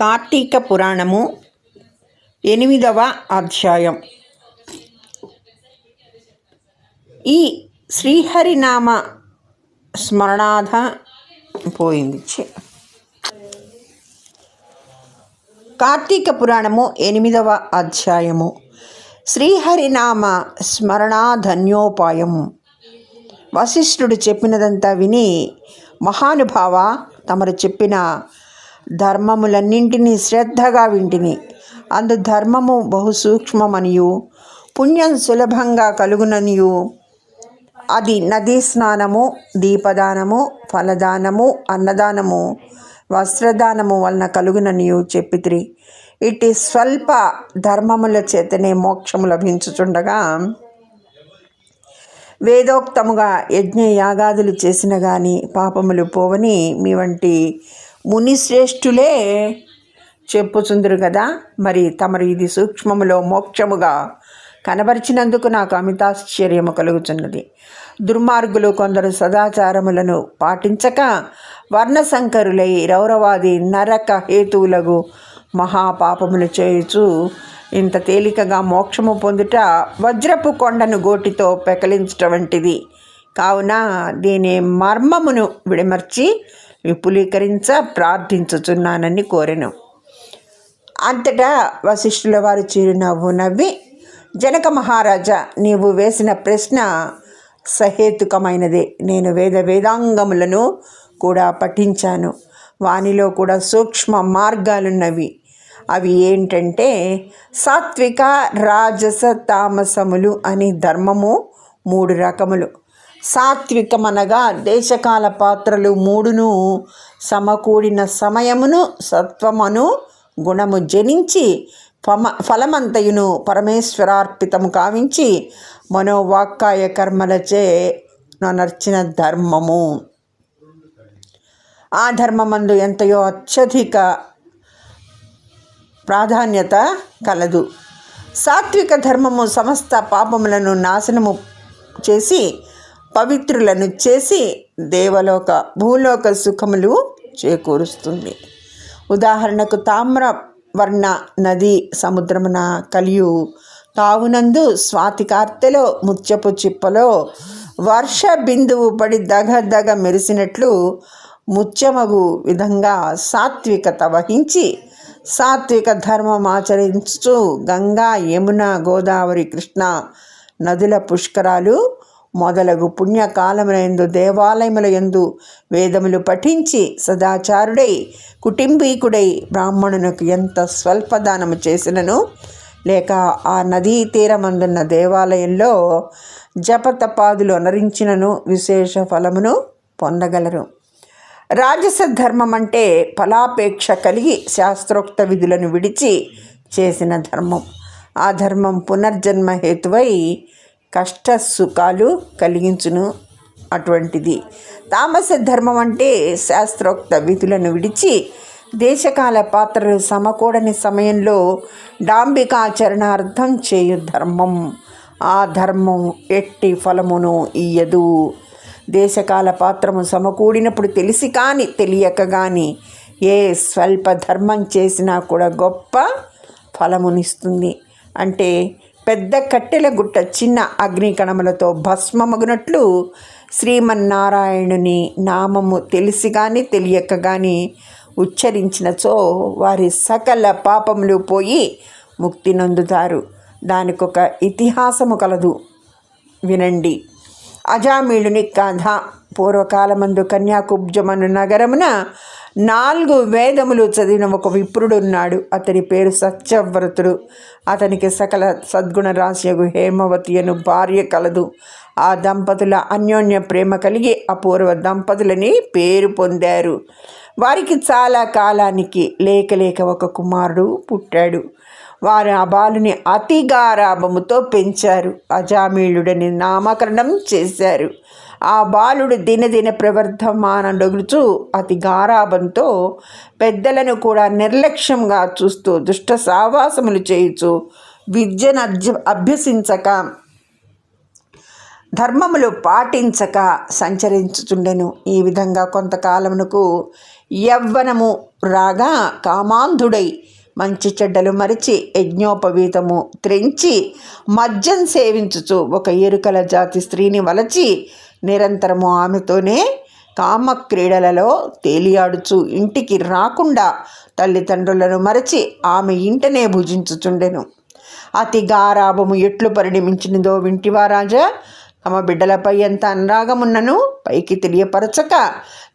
కార్తీక పురాణము 8వ అధ్యాయం. ఈ శ్రీహరినామ స్మరణాధ పోయింది. కార్తీక పురాణము 8వ అధ్యాయము. శ్రీహరినామ స్మరణాధన్యోపాయం. వశిష్ఠుడు చెప్పినదంతా విని, మహానుభావ, తమరు చెప్పిన ధర్మములన్నింటినీ శ్రద్ధగా వింటిని. అందు ధర్మము బహు సూక్ష్మమనియు పుణ్యం సులభంగా కలుగుననియు అది నదీ స్నానము, దీపదానము, ఫలదానము, అన్నదానము, వస్త్రదానము వలన కలుగుననియు చెప్పితిరి. ఇట్టి స్వల్ప ధర్మముల చేతనే మోక్షము లభించుచుండగా వేదోక్తముగా యజ్ఞయాగాదులు చేసిన గాని పాపములు పోవని మీ వంటి మునిశ్రేష్ఠులే చెప్పుచుందురు కదా. మరి తమరు ఇది సూక్ష్మములో మోక్షముగా కనబరిచినందుకు నాకు అమితాశ్చర్యము కలుగుచున్నది. దుర్మార్గులు కొందరు సదాచారములను పాటించక వర్ణశంకరులై రౌరవాది నరక హేతువులకు మహాపాపములు చేయుచు ఇంత తేలికగా మోక్షము పొందుట వజ్రపు కొండను గోటితో పెకలించట వంటిది. కావున దీని మర్మమును విడమర్చి విపులీకరించ ప్రార్థించుచున్నానని కోరెను. అంతటా వశిష్ఠుల వారు చిరునవ్వు నవ్వి, జనక మహారాజా, నీవు వేసిన ప్రశ్న సహేతుకమైనదే. నేను వేదాంగములను కూడా పఠించాను. వానిలో కూడా సూక్ష్మ మార్గాలున్నవి. అవి ఏంటంటే సాత్విక, రాజస, తామసములు అని ధర్మము 3 రకములు. సాత్వికమనగా దేశకాల పాత్రలు 3ను సమకూడిన సమయమును సత్వమును గుణము జనించి ఫలమంతయును పరమేశ్వరార్పితము కావించి మనోవాక్కాయ కర్మలచే నర్చిన ధర్మము. ఆ ధర్మమందు ఎంతయో అత్యధిక ప్రాధాన్యత కలదు. సాత్విక ధర్మము సమస్త పాపములను నాశనము చేసి పవిత్రులను చేసి దేవలోక భూలోక సుఖములు చేకూరుస్తుంది. ఉదాహరణకు తామ్రవర్ణ నది సముద్రమున కలియు తావునందు స్వాతి కార్తెలో ముత్యపు చిప్పలో వర్ష బిందువు పడి దగ మెరిసినట్లు ముత్యమగు విధంగా సాత్వికత వహించి సాత్విక ధర్మం ఆచరించు గంగా, యమున, గోదావరి, కృష్ణ నదుల పుష్కరాలు మొదలగు పుణ్యకాలములందు దేవాలయముల యందు వేదములు పఠించి సదాచారుడై కుటుంబీకుడై బ్రాహ్మణునకు ఎంత స్వల్పదానము చేసినను లేక ఆ నదీ తీరమందున్న దేవాలయంలో జపతపాదులు అనరించినను విశేష ఫలమును పొందగలరు. రాజస ధర్మం అంటే ఫలాపేక్ష కలిగి శాస్త్రోక్త విధులను విడిచి చేసిన ధర్మం. ఆ ధర్మం పునర్జన్మ హేతువై కష్ట సుఖాలు కలిగించును అటువంటిది. తామస ధర్మం అంటే శాస్త్రోక్త విధులను విడిచి దేశకాల పాత్రలు సమకూడని సమయంలో డాంబికాచరణార్థం చేయు ధర్మం. ఆ ధర్మం ఎట్టి ఫలమును ఇయ్యదు. దేశకాల పాత్రము సమకూడినప్పుడు తెలిసి కానీ తెలియక కానీ ఏ స్వల్ప ధర్మం చేసినా కూడా గొప్ప ఫలమునిస్తుంది. అంటే పెద్ద కట్టెల గుట్ట చిన్న అగ్నికణములతో భస్మమగునట్లు శ్రీమన్నారాయణుని నామము తెలిసి కానీ తెలియక కానీ ఉచ్చరించినచో వారి సకల పాపములు పోయి ముక్తి నొందుతారు. దానికొక ఇతిహాసము కలదు, వినండి. అజామిళుని కథ. పూర్వకాలమందు కన్యాకుబ్జమను నగరమున 4 వేదములు చదివిన ఒక విప్రుడున్నాడు. అతని పేరు సత్యవ్రతుడు. అతనికి సకల సద్గుణ రాశియగు హేమవతి అను భార్య కలదు. ఆ దంపతుల అన్యోన్య ప్రేమ కలిగి అపూర్వ దంపతులని పేరు పొందారు. వారికి చాలా కాలానికి లేక ఒక కుమారుడు పుట్టాడు. వారు ఆ బాలుని అతి గారాభముతో పెంచారు. అజామిళుడని నామకరణం చేశారు. ఆ బాలుడు దినదిన ప్రవర్ధమానడగుచు అతి గారాభంతో పెద్దలను కూడా నిర్లక్ష్యంగా చూస్తూ దుష్ట సావాసములు చేయుచు విద్యను అభ్యసించక ధర్మములు పాటించక సంచరించుచుండెను. ఈ విధంగా కొంతకాలమునకు యవ్వనము రాగా కామాంధుడై మంచి చెడ్డలు మరిచి యజ్ఞోపవీతము త్రెంచి మద్యం సేవించుచు ఒక ఎరుకల జాతి స్త్రీని వలచి నిరంతరము ఆమెతోనే కామక్రీడలలో తేలియాడుచు ఇంటికి రాకుండా తల్లిదండ్రులను మరచి ఆమె ఇంటనే భుజించుచుండెను. అతి గారాభము ఎట్లు పరిణమించినదో వింటివా రాజా? తమ బిడ్డలపై ఎంత అనురాగమున్నను పైకి తెలియపరచక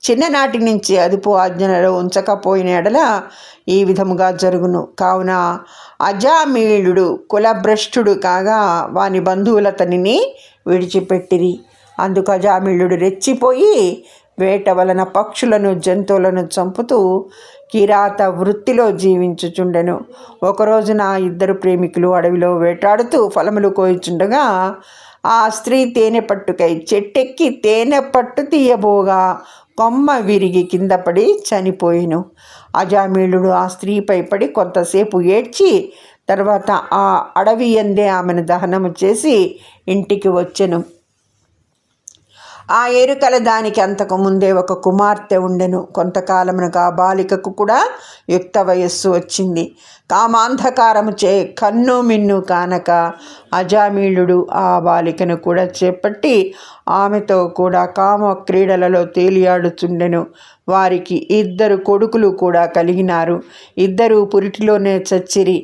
చిన్ననాటి నుంచి అదుపు ఆజ్ఞలలో ఉంచకపోయిన ఎడల ఈ విధముగా జరుగును. కావున అజామీళుడు కులభ్రష్టుడు కాగా వాని బంధువులతనిని విడిచిపెట్టిరి. అందుకు అజామీళుడు రెచ్చిపోయి వేట వలన పక్షులను జంతువులను చంపుతూ కిరాత వృత్తిలో జీవించుచుండెను. ఒకరోజున ఇద్దరు ప్రేమికులు అడవిలో వేటాడుతూ ఫలములు కోయుచుండగా ఆ స్త్రీ తేనె పట్టుకై చెట్టెక్కి తేనె పట్టు తీయబోగా కొమ్మ విరిగి కింద పడి చనిపోయెను. అజామీళుడు ఆ స్త్రీపై పడి కొంతసేపు ఏడ్చి తర్వాత ఆ అడవి యందే ఆమెను దహనము చేసి ఇంటికి వచ్చెను. ఆ ఎరుకల దానికి అంతకు ముందే ఒక కుమార్తె ఉండెను. కొంతకాలమునకు ఆ బాలికకు కూడా యుక్త వయస్సు వచ్చింది. కామాంధకారము చే కన్ను మిన్ను కానక అజామీళుడు ఆ బాలికను కూడా చేపట్టి ఆమెతో కూడా కామ క్రీడలలో తేలియాడుచుండెను. వారికి 2 కొడుకులు కూడా కలిగినారు. 2 పురిటిలోనే చచ్చిరి.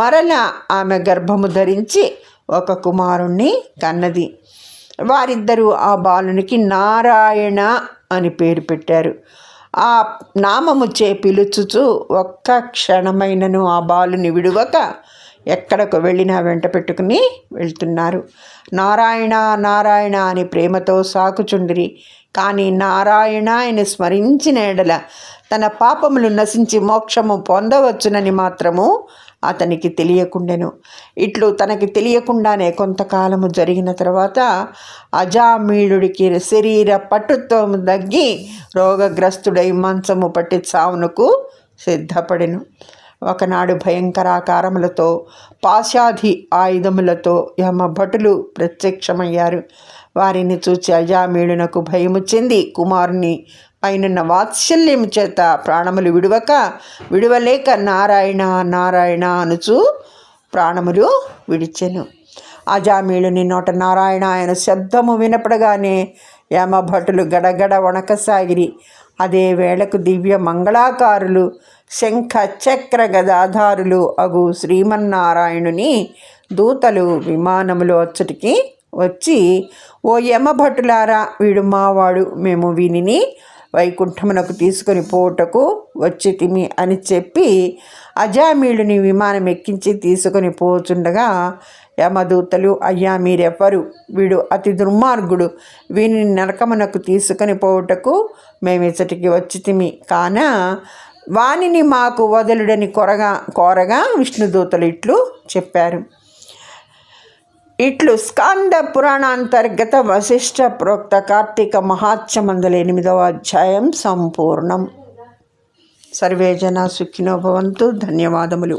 మరల ఆమె గర్భము ధరించి ఒక కుమారుణ్ణి కన్నది. వారిద్దరూ ఆ బాలునికి నారాయణ అని పేరు పెట్టారు. ఆ నామము చే పిలుచుచు ఒక్క క్షణమైనను ఆ బాలుని విడువక ఎక్కడకు వెళ్ళినా వెంట పెట్టుకుని వెళ్తున్నారు. నారాయణ నారాయణ అని ప్రేమతో సాకుచుండిరి. కానీ నారాయణ అని స్మరించిన ఎడల తన పాపములు నశించి మోక్షము పొందవచ్చునని మాత్రము అతనికి తెలియకుండెను. ఇట్లు తనకి తెలియకుండానే కొంతకాలము జరిగిన తర్వాత అజామీళుడికి శరీర పటుత్వము తగ్గి రోగగ్రస్తుడై మంచము పట్టి చావునకు సిద్ధపడెను. ఒకనాడు భయంకరాకారములతో పాశాది ఆయుధములతో యమభటులు ప్రత్యక్షమయ్యారు. వారిని చూచి అజామీళునకు భయము చెంది కుమారుని పైనున్న వాత్సల్యము చేత ప్రాణములు విడువలేక నారాయణ నారాయణ అనుచు ప్రాణములు విడిచెను. అజామీళుని నోట నారాయణ ఆయన శబ్దము వినపడగానే యమభటులు గడగడ వణకసాగిరి. అదే వేళకు దివ్య మంగళాకారులు శంఖ చక్ర గదాధారులు అగు శ్రీమన్నారాయణుని దూతలు విమానములో అచ్చటికి వచ్చి, ఓ యమభటులారా, వీడు మావాడు, మేము వీనిని వైకుంఠమునకు తీసుకొని పోవుటకు వచ్చితిమి అని చెప్పి అజామీళుని విమానం ఎక్కించి తీసుకొని పోచుండగా యమదూతలు, అయ్యా మీరెవ్వరు? వీడు అతి దుర్మార్గుడు, వీనిని నరకమునకు తీసుకొని పోవుటకు మేమిచ్చటికి వచ్చితిమి కాన వానిని మాకు వదలుడని కోరగా విష్ణుదూతలు ఇట్లు చెప్పారు. ఇట్లు స్కాంద పురాణాంతర్గత వశిష్ఠ ప్రోక్త కార్తీక మహాత్మ్యమందల 8వ అధ్యాయం సంపూర్ణం. సర్వే జనా సుఖినో భవంతు. ధన్యవాదములు.